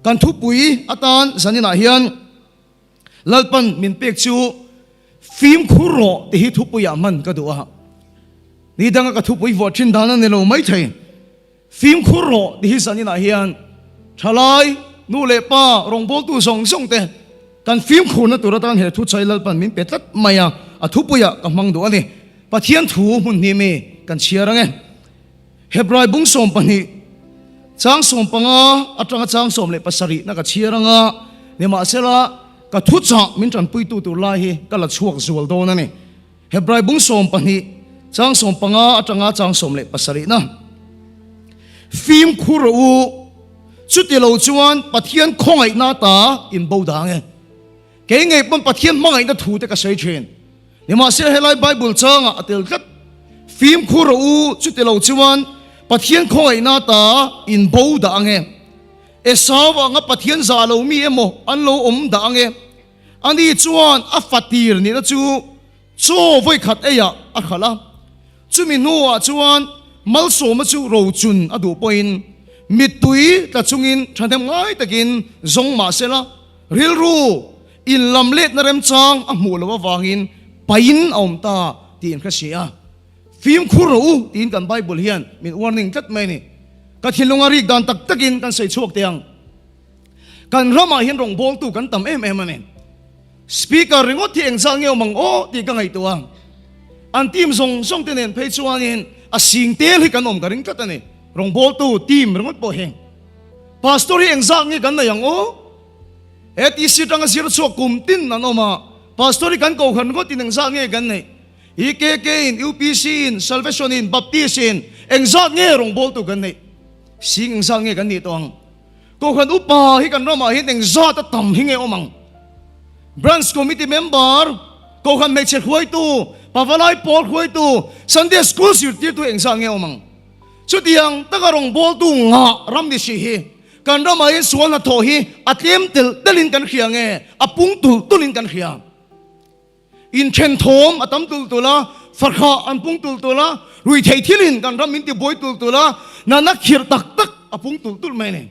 กันทุปุยอาตานสันนินาเฮียนลัลปันมินเป็กจูฟิล์มคุโรที่ฮิทุปุยมันก็ดูฮะนี่ดังกับทุปุยวอชินดานันเนี่ยเราไม่ใช่ฟิล์มคุโรที่ฮิสันนินาเฮียนทลายนูเลป้ารองโบตูส่งเตกันฟิล์มคุนตัวตันเหตุทุชัยลัลปันมินเป็ดตัดไม่อะทุปุยกับมังดูอันนี้ปะเทียนถูมุนนี่มีกันเชียร์ไงเฮบรายบุ้งส่งปันนี้จางส่งปังอาตรังจางส่งเลยปัสสรีนักเชียร์งะเนี่ยมาเสละก็ทุจมินจันปุยตุลาฮีก็ละช่วงส่วนโดนนั่นนี่เฮบรายบุ้งส่งปันนี้จางส่งปังอาตรังจางส่งเลยปัสสรีนะฟิล์มคูรูสุดที่เราจวนปะเทียนคงไอ้หน้าตาอินบูดังเก่งไงบนปะเทียนมั่งไอ้นั่นถูแต่ก็ใช้เชนเนี่ยมาเสียให้ไล่ไบเบิลจางอ่ะเดี๋ยวก็ฟิล์มคูรูสุดที่เราจวนปะเทียนคงไอ้หน้าตาอินบูดังเอสาวงปะเทียนซาโลมีเอโมอันโลดังอันนี้จวนอัฟตีร์นี่นะจูโจ้ไว้ขัดเอียอัขละจูมินัวจวนมัลโซมาจูโรจุนอดูปอินมิดตุยแต่จุงินฉันทำง่ายตะกินจงมาเสละเรียลรูอินลำเล็ดนเรมจางอมูลว่าวางินไปอินอมตาตีนข้าเสียฟิล์มคูรูตีนกันไบเบิลเฮียนมีวอร์นิ่งจัดไหมนี่ก็ทิ้งลงอาริกดันตักตะกินกันใส่ช่วงเตียงกันรามาเห็นรองโบงตูกันต่ำมันนี่สปีกเกอร์ริงที่เองสั่งเงี้ยมังโอตีกันไงตัวอันทีมส่งเตียนเพจชวานินสิงเตลให้กันอมกันริงจัดนี่รองโบงตูทีมริงโปเฮงพาสตอรี่เองสั่งเงี้ยกันนะยังโอที่สิจังสิรช่วงกุมตินนั่นออกมาพาสตอรี่กันโกขันก็ตีเองสั่งเงี้ยกันนี่EKK in UPC in Salvation in Baptist in eng zat nge rong bol tu kan nei sing eng sang nge kan ni tong ko khan upa hi kan rama hi eng zat ta tam hi nge omang branch committee member ko khan me che khoi tu pavalai por khoi tu Sunday school sir ti tu eng sang nge omang chu tiang ta ka rong bol tu nga ram ni si hi kan rama hi suan na tho hi atlem tel dalin kan khia nge apung tu tulin kan khia in chen thom atam tul la farkha anpung tul la rui thei thilin kan ram min ti boy tul la na nak khir tak apung tul mai ne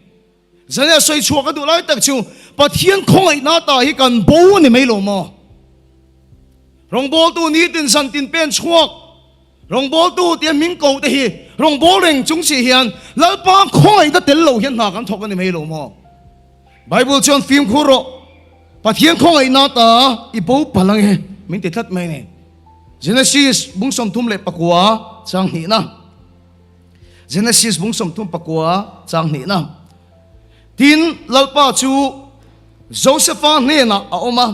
zania soi chuak adu lai tak chu pathian khoi na ta hi kan bo ni mai lo mo rong bol tu ni tin san tin pen chuak rong bol tu tian min ko te hi rong bol reng chung si hian lal pa khoi da tel lo hian na kan thok ni mai lo mo bible chon film khuro pathian khoi na ta i bo palang he min ti thlat mai ne Genesis bung som thum le pakwa chang ni na Genesis bung som thum pakwa chang ni na tin lalpa chu Josepha ne na a oma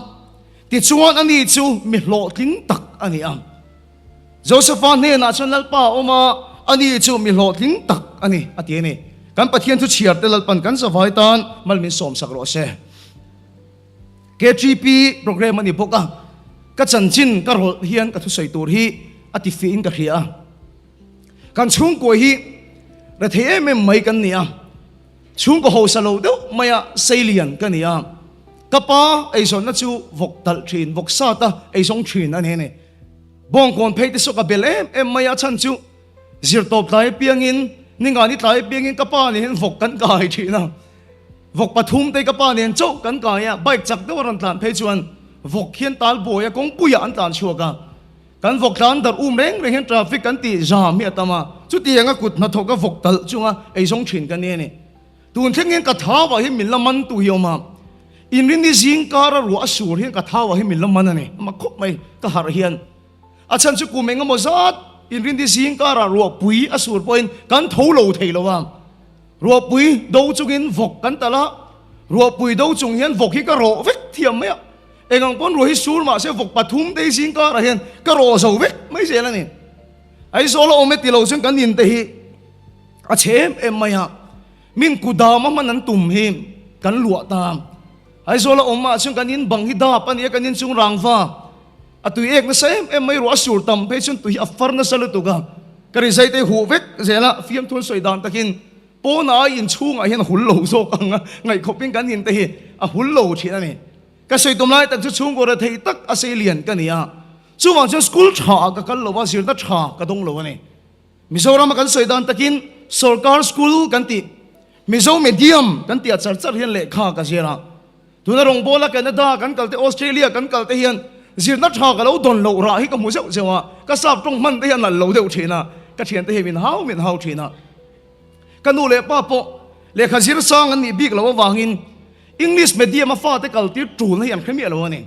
ti chuan ani chu mi hlo tling tak ani am Josepha ne na chon lalpa oma ani chu mi hlo tling tak ani ati ne kan pathian thu chiar te lalpan kan savai tan malmin som sakro se KGP program ani boka ka chanchin ka rol hian ka thu sei tur hi ati fi in ka khia kan chung ko hi ra the em mai kan nia chung ko ho salo do maya sailian kan nia kapa ai son na chu vok dal thin vok sa ta ai song thin an he ne bong kon phei te so ka bel em maya chan chu zir top lai piang in ninga ni tlai piang in kapa ni hen vok kan kai thina vok pathum te kapa nen chau kan ka ya bike chak do ran tlan phei chuan vok hian tal boya kong puya an tan chuaka kan vok tlan dar reng hen traffic kan ti jam mi atama chu ti anga kut na thoka vok tal chunga ei song thin kan ne tun thengin ka thawa hi milaman tu hioma in rin ni jing kara ru asur hian ka thawa hi milaman ane ma khop mai ka har hian achan chu kumenga mozat in rin ni jing kara ru pui asur point kan tholo theilowa ru pui do chungin vok kan tala ru pui do chung hian vok hi ka ro vek thiam mai engang pon rohi sur ma se vok pathum te sing ka ra hian ka ro zo vek mai se la ni ai so lo ome ti lo chung kan in te hi a chem em mai ha min kuda ma man an tum hi kan lua ta ai so lo oma chung kan in bang hi da pan e kan in chung rangwa atu ek na sem em mai ro asur tam pe chun tu hi afar na salu tu ga kari sai te hu vek zela fiam thun soi dan takin po na in chung a hian hul lo zo ka ngai khopin kan in te hi a hul lo thina ni ka sei tum lai tak chu chung ko ra thei tak aselian ka nia chu wang chu school tha ka kal lo wa sir ta tha ka dong lo ni mizoram kan sei dan takin sarkar school kan ti มิโซเมเดียมกันเตียจัดจัดเฮียนเล็กข้ากันเสียละตัวนรงโบลักกันดากันกัลเตออสเตรเลียกันกัลเตเฮียนจีนนัดชากันเราโดนเราราฮิกับมุเซลเซวะก็ทราบตรงมันเฮียนนั่นเราเดือดเชนะก็เชียนเตเฮมินฮาวเชนะกันดูเลยป้าโปเลขาจีนสร้างอันนี้บิ๊กเราว่าวางินอังกฤษเมเดียมาฟาดแต่กัลตีจูนให้ยันเข้มเยอะเราเนี่ย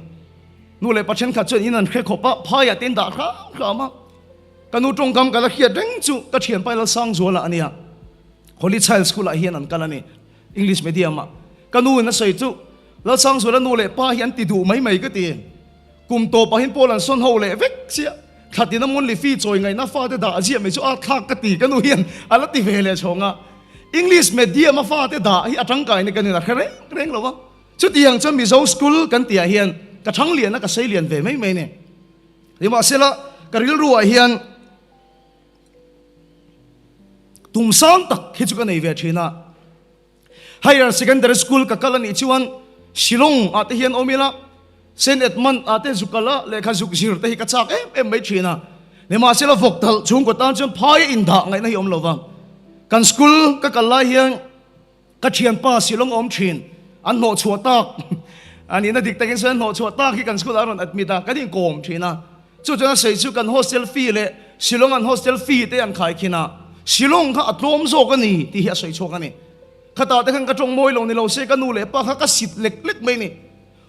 นู่นเลยปัจจัยขัดจนอินันแค่ขบพายตินดาข้ามากันนู่นตรงกำกันละเขียดเร่งจู่ก็เชียนไปแล้วสร้างจัวละอันนี้Holy Child School ละเฮียนนั่นกันละนี่ English Medium อ่ะกันนู่นนั่นใส่จู่แล้วสร้างจัวละนู่นเลยป้าเฮียนติดดูไม่ก็ตีกลุ่มโตป้าเฮียนโปลันส่วนเขาเลยเวกเสียขัดที่น้ำมันลิฟีจอยไงน่าฟาดด่าเสียไม่จู่อาทักกตีกันนู่นเฮียนอะไรตีเวเลยชงอ่ะ English Medium มาฟาดด่าที่อาจังกายนี่กันนี่นะเร่งหรอวะจุดยังจะมีโซสคูลกันตีเฮียนกระทั่งเรียนนะก็ใช้เรียนเวไม่เนี่ยเดี๋ยวมาเสร็จละกระริลรัวเฮียนตุ่มซ้ำตักฮิจุกันในเวทีน่ะ Higher Secondary School กับกันนี่ชวนชิลงอาทิเฮียนอมิละเซนเอ็ดมันอาทิจุกละเลขาจุกจิรเตหิกัจจักไม่ชีน่ะเดี๋ยวมาเสร็จละฟกทัลช่วงกตันจนพายอินดาไงนะยอมละวังกันสกูลกับกันไล่เฮียนกับเชียนป้าชิลงอมชินอันโหชัวตักอันนี้น่าดิกแต่กันเส้นโหชัวตักที่กันสกูลอารอนอัดมิดากันยิ่งโกมชีน่ะจู่ๆน่ะใส่ชุดกันโฮสเทลฟรีเลยชิลงอันโฮสเทลฟรีเตอันขายขี้น่ะชิลงข้าอัดลมโซกันนี่ที่เฮียใส่โชกันนี่ข้าตาแต่ขันกระจงมวยลงในเราเสกันนูเลยป้าข้าก็สิทธิ์เล็กๆไม่นี่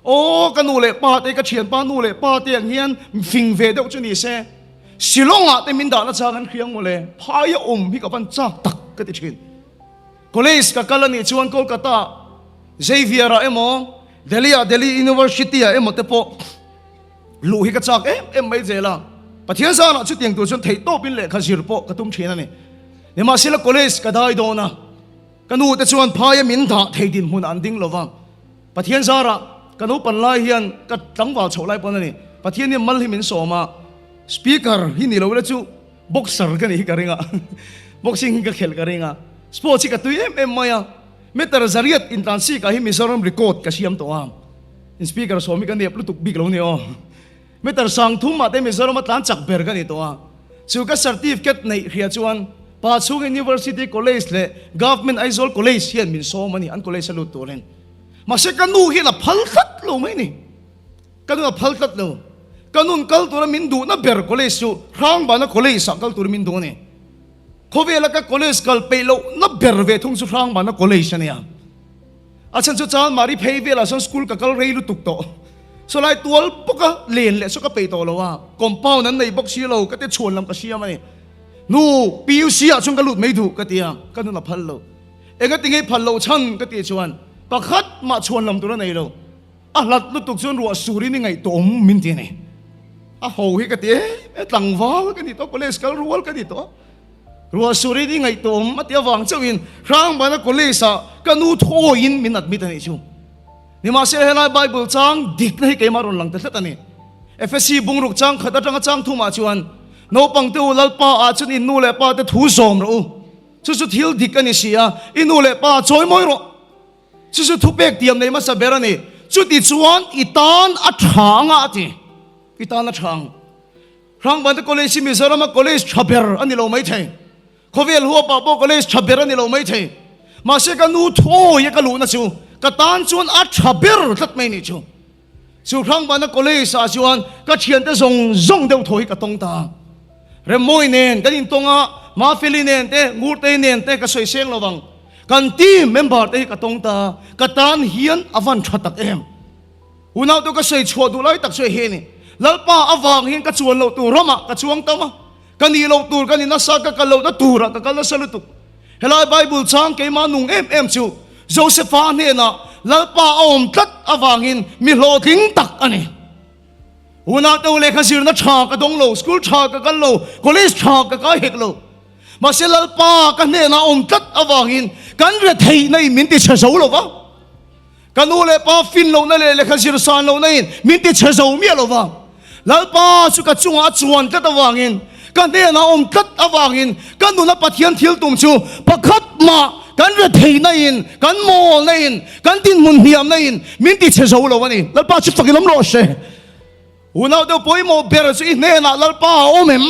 โอ้กันนูเลยป้าแต่กระเชียนป้านูเลยป้าแต่อย่างเฮียนฟิงเวเดอจุนี่เสชิลงอ่ะแต่มินดานะชากันเคียงหมดเลยพายพี่กับปันจ้าตักก็ติดชินคอลเลจกับกันนี่ชวนโคลกาตาเซเวียร์เอ็มเดลียูนิเวอร์ซิตี้เอ็มเตปลูกฮิกจักไม่เจล่ะปะเทียนซานะชุดยังตัวจนเทโตเป็นเลยข้าจิรโปกระตุ้มเชียนนี่เนี่ยมาสิละคอลเลจก็ได้โดนะกันนูแต่ชวนพายมินดาเทดินหุ่นอันดิ้งลวังปะเทียนซาระกันนูปันไล่เฮียนก็ตั้งว่าโฉไล่ปนนี่ปะเทียนนี่มันหิมินโสมาสปีกเกอร์ที่นี่เราเลยจูบ็อกเซอร์กันนี่กันเองบ็อกซิ่งก็เขลกันเองสปอร์ตที่ก็ตัวมายาไม่แต่จะเรียกอินทันซีก็ให้มิสรามรีคอร์ดก็เชื่อมตัวอินสปีกเกอร์สวมีกันเนี่ยปลุกบิ๊กเราเนี่ยไม่แต่สังทุ่มมาแต่มิสรามตั้งจักเบอร์กันนี่ตัวจู่ก็เซอร์ติฟิเคตในเฮียจวนป้าชูกัน University College เลย Government Aizawl College เฮียนมินโซมันนี่อัน College สลุดตัวเล่นมาเสกันนูเฮียละพัลตัดโลไม่นี่กันนูพัลตัดโลกันนูกัลตัวมินดูน่ะเบอร์ College จู่ร่างบ้านน่ะ College สักกัลตัวมินดูนี่เขาเวลาก็ College กัลไปโลน่ะเบอร์เวทุ่งสุร่างบ้านน่ะ College เนี่ยอาจารย์จุดจานมารีเพย์เวลาส่งสกูลกับกัลเรย์ลุตุกโตสลายตัวปกะเลียนเลยสุกไปโตแล้วว่าคอมเป้านั้นในบ็อกซี่เราก็จะชวนลำกระเชียมันนี่นู่ปิวเสียชงกระลุดไม่ถูกก็เตียก็นู่นละพันโลเองก็ติงให้พันโลชันก็เตียชวนปะคัดมาชวนลำตัวนั้นในเราอ่ะหลัดลุตุกชวนรัวสุรินี่ไงตัวมินเตียนี่อ่ะโหยก็เตียตั้งวาก็นี่ตัวก็เลยสกัลรัวก็นี่ตัวรัวสุรินี่ไงตัวมาเตียวางเจ้าอินครั้งบ้านก็เลยสะก็นู่โทอินมินัดมิตันนี่ชูนี่มาเสียให้ไลฟ์ไบเบิลจังดิกนี่เกมารุนหลังแต่ละตันนี่เอฟเอซีบุงรุกจังขัดจังจังทุ่มมาชวนโนปังเตวลัลป้าอาจจะอินนูเล่ป้าแต่ทูซอมรู้สุดๆฮิลดิกันนี่เสียอินนูเล่ป้าจอยมอยรู้สุดๆทุบเบกเตียมในมาสเบรันนี่จุดที่ชวนอีตานอัฐางอ่ะทีอีตานอัฐางครั้งบันทึกคอลเลจมิซารามาคอลเลจชับเบร์อันนี้เราไม่ใช่เขาเวลหัวป้าบอกคอลเลจชับเบร์อันนี้เราไม่ใช่มาเสกันนูโถยกันรู้นะชูกตานชวนอัฐเบร์ทัดไม่นี่ชูสุดครั้งบันทึกคอลเลจชวนก็เชียนแต่ส่งเดียวถอยกับตรงตาเรมอยเนนกันอินตงะมาฟิลิเนนเตงูเตเนนเตก็สวยเสียงระวังกันทีมเมมเบอร์เตก็ตรงตากตานเฮียนอวันชัดตักอุณาตัวก็สวยชัวดูไล่ตักสวยเฮนี่แล้วป้าอวังเฮียนก็ชวนเราตัวรำก็ชวนตามะกันนี่เราตัวกันนี่นัสซักก็เราตัวระก็เราสลุตุเฮลัยไบเบิลช่างเกมานุงชูโจเซฟานเฮน่ะแล้วป้าอมตัดอวังเฮียนมีโลทิ้งตักอันนี้อุณาตัวเลขาสิรนัชชากระดงโลสกูลชากระกันโลคอลเลจชากระกันเฮกโลมาเซลล์ป้ากันเนี่ยนะอมตัดอวางินกันเรทในมินติเชษาโลวะกันอูเลป้าฟินโลนั่นเลขาสิรสานโลนั่นมินติเชษาเมียโลวะแล้วป้าสุกัดจงอาจวนตัดอวางินกันเนี่ยนะอมตัดอวางินกันดูนับปะเทียนทิลตุมชูประคัดมากันเรทในอินกันโมในอินกันดินมุนเฮียมในอินมินติเชษาโลวะนี่แล้วป้าชุดฟังล้มโลเชอุณาเดียวป่วยโมเบรสุอินเนน่ะลัลป้าโอเมม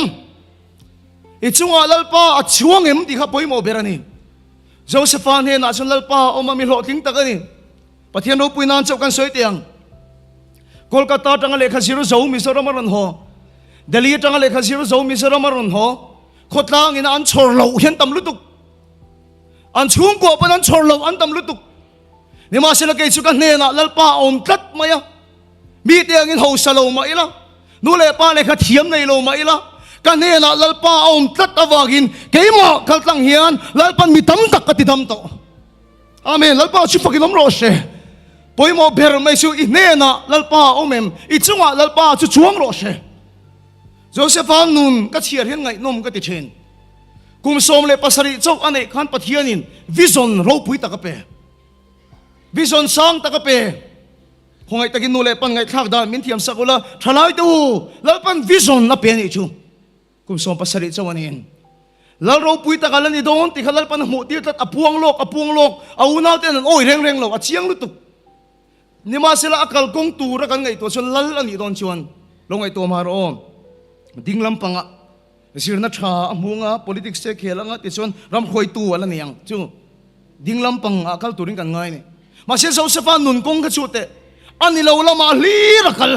อิจฉาลัลป้าช่วงเอ็มที่เขาป่วยโมเบรนี่ Josephan he na chun lalpa oma mi lo ting takani pathian ro puinan chau kan soi tiang Kolkata tanga lekha zero zo Mizoram maron ho Delhi tanga lekha zero zo Mizoram maron ho khotlang ina an chor lo hian tam lutuk an chung ko pan an chor lo an tam lutuk ni ma sila kay chu kan ne na lalpa om tat maya mi tiang in ho salo ma ila nu le pa lekha thiam nei lo ma ila kan ne na lalpa om tat awagin keima kaltlang hian lalpan mi tam tak kati dam to amen lalpa chu fakinom ro she poi mo ber mai su ine na lalpa omem I chunga lalpa chu chuang ro she Josephan nun ka chiar hian ngai nom ka ti chen kum som le pasari chau ane khan pathianin vision ro pui ta ka pe vision sang ta ka pe khongai takin nu le pan ngai thak dan min thiam sakula thalai tu lalpan vision na pe ni chu kum som pasari chau anin lal ro pui ta kalan ni don ti khalal pan mu ti tat apuang lok aunau ten oi reng lo a chiang lu tu nima sila akal kong tu ra kan ngai to chon lal ani don chuan lo ngai to mar om dinglam panga sirna tha amunga politics se khelanga ti chon ram khoi tu ala niang chu dinglam pang akal turing kan ngai ni ma se Josephan nun kong ka chute ani lo lama hli rakal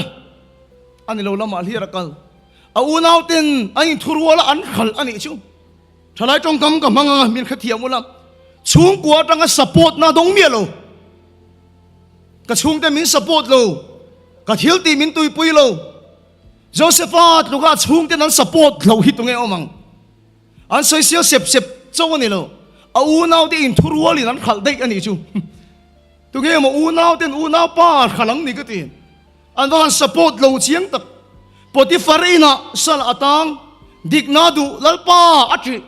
aunau ten ani thurwala an khal ani chu thalai tong kam ka manga min khathiam ulam chung kwa tanga support na dong mielo ka chung te min support lo ka thil ti min tui pui lo Josephat luka chung te nan support lo hitunge omang an social sep chaw ni lo aunau te in thurwali nan khal dei ani chu tunge mo unau pa khalang ni ka ti an wan support lo chiang tak Potifarina sal atang dignadu lalpa atri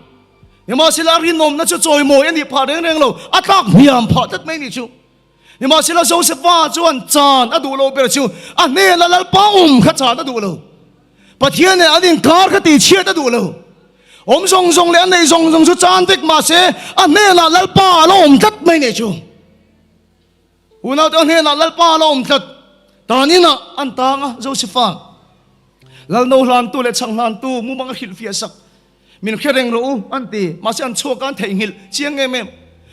Nima sila rinom na choy mo yan di pa reng lo atak miyam pa tat may ni chu Nima sila Josepha chuan chan adulo pero chu ane lalpa ka chan adulo pathian ne adin kar ka ti chiat adulo song le ane song chu chan tek ma se ane lalpa lo tat may ni chu Unaw to ane lalpa lo tat tanina antanga Josepha lal no lan tu le chang lan tu mu mga hilfia sak min khereng ro anti masi an chokan theingil chiang em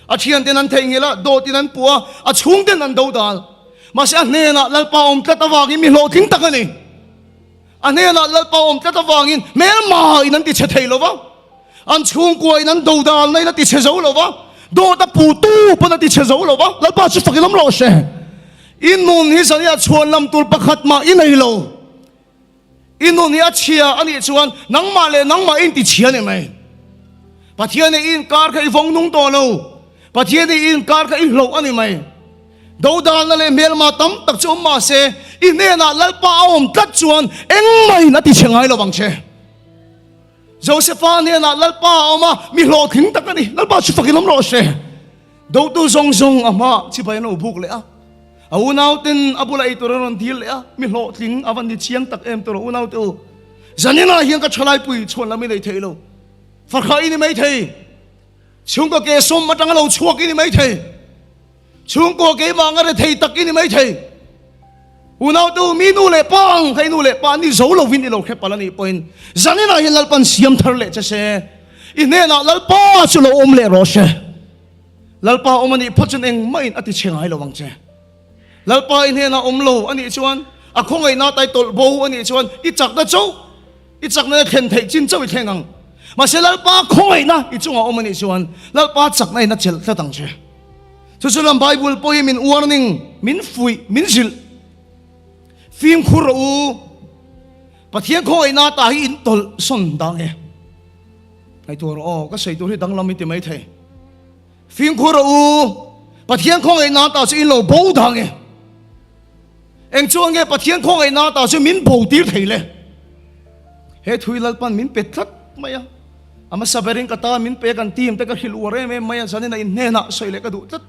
a thian ten an theingila do tin an puwa a chung ten an do dal masi an ne na lalpa om tatawangi mi lo thing takani an ne na lalpa om tatawangin mel ma inan ti chethei lo wa an chung ko inan do dal nai na ti chezo lo wa do ta pu tu pa na ti chezo lo wa lalpa chu fakilam lo she in nun hi sania chuan lam tul pakhat ma inai lo Inu ni achia ani chuan nangma in ti chia ni mai pathian in kar ka ivong nung to lo pathian in kar ka ihlo ani mai do dal na le mel ma tam tak chu ma se ine na lalpa om tat chuan eng mai na ti chengai lo bang che Josephan ne na lalpa oma mi lo thing tak ani lalpa chu fakilam ro she do tu zong ama chi bai no buk le a unau ten abula ito ron dil ya mi lo ting avan ni chiang tak em to unau to zanina hiang ka chalai pui chon la mi nei theilo farkha ini mai thei chung ko ke som matang lo chuak ini mai thei chung ko ke manga re thei tak ini mai thei unau to mi nu le pang kai nu le pa ni zo lo vin ni lo khe palani point zanina hian lal pan siam thar le cha se ine na lal pa chu lo om le ro she lal pa omani phachun eng mai ati chengai lo wang che lalpa in hena omlo ani chuan a khongai na tai tol bo ani chuan I chak na chau I chak na khen thei chin chau I thengang ma se lalpa khongai na I chunga omani chuan lalpa chak na chel ta tang che chu chulam bible poem in warning min fui min zil phim khur u pathian khongai na ta hi in tol son dang e ai tur o ka sei tur hi dang lam mi ti mai thei phim khur u pathian khongai na ta chu in lo bo dang e eng chuang ge pathian khongai na ta chu min bo tir theile he thui lalpan min petlat maya ama saberin kata min pe kan tim te ka hil ore me maya zanina in nena soile ka du tat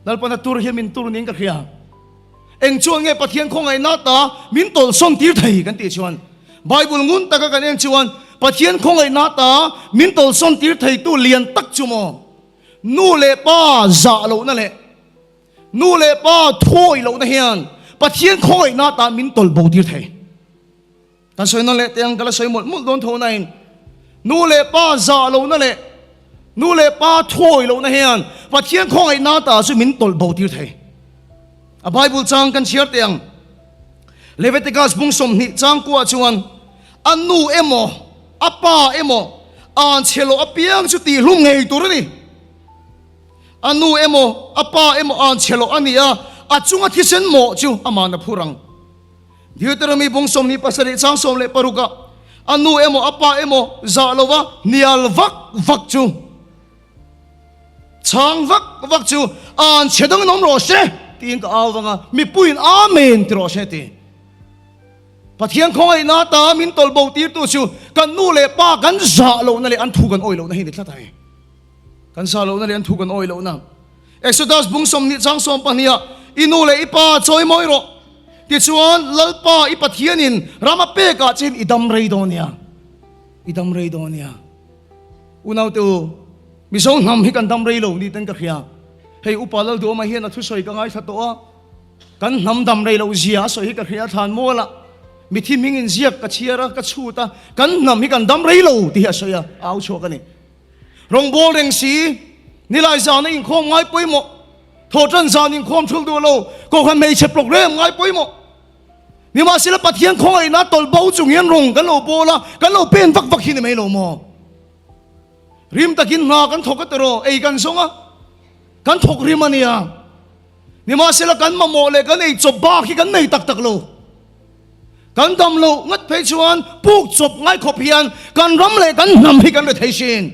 lalpan tur hi min tur ning ka khia eng chuang ge pathian khongai na ta min tol son tir thei kan ti chuan bible ngun ta ka kan eng chuan pathian khongai na ta min tol son tir thei tu lian tak chumo nu le pa za lo na le nu le pa thoi lo na hian pathian khoi na ta min tol bo tir thei tan soi na le teng kala soi mol don tho nain nu le pa za lo na le นูเลป้าถอยลงนะเฮียนปัจเจียนของไอ้นาตาสุมินตลบ่ติวไทยไบเบิลจังกันเชียร์เตียงเลวิติกัสบุงสมนิจังกัวชวนอันนูเอโมอาป้าเอโมอันเชโลอเปียงจุตีลุ่มไงตัวนี้อันนูเอโมอาป้าเอโมอันเชโลอันนี้อาจุงอาทิเซนโมจูอามานะพูรังเดี๋ยวแต่เรามีบุงสมนิปัสสริจังสมเลปรุกะอันนูเอโมอาป้าเอโมซาโลวะนิอัลวักจูช่างวักจูอันเชดังน้องโรเชตีนก็เอาวังมีปุยนอาเมนที่โรเชตีปัจเจียนของไอ้นาตามินตลบ่ตีตัวชูกันนูเลป้ากันซาโลนั่นเลยอันถูกันอ้อยโลนั่นเห็นดิท่าไทยกันซาโลนั่นเลยอันถูกันอ้อยโลนั่นเอ็กซ์โซดัสบุงสมนิจังสมปนียอินูเลอีป้าจอยมอยโรที่ชวนลลป้าอีปัจเจียนินรามาเปกาเชนอิดัมเรย์โดเนียอุณาวตัวมิส่งนำให้กันดัมเรย์โลนี่ตั้งกระเฮียให้อุปาลตัวมาเฮียนทุสอยกันไงสัตว์กันนำดัมเรย์โลเสียสอยกระเฮียทานมัวละมิที่มิงเสียกระเชียร์กระชูตากันนำให้กันดัมเรย์โลที่เฮียสอยเอาโชกันนี่รงโบเร่งสีนี่ลายจานี่คมง่ายปุยหมดโทจันจานี่คมชุลตัวโลก็คันไม่ใช่โปรแกรมง่ายปุยหมดนี่มาศิลปะเทียนของไอ้นัดตลบ่าวจุงเงียนรงกันโลโบละกันโลเป็นวักหินไม่โลโมริมตะกินนากันถกกันตรอไอ้กันสงะกันถกริมันเนี่ยนี่มาศิลกันมาโมเลกันไอ้จบบ้าขี้กันไม่ตักโลกันดำโลงัดเพชวนปุกจบง่ายขบเพียนกันรำเลยกันนำให้กันเลยเทชิน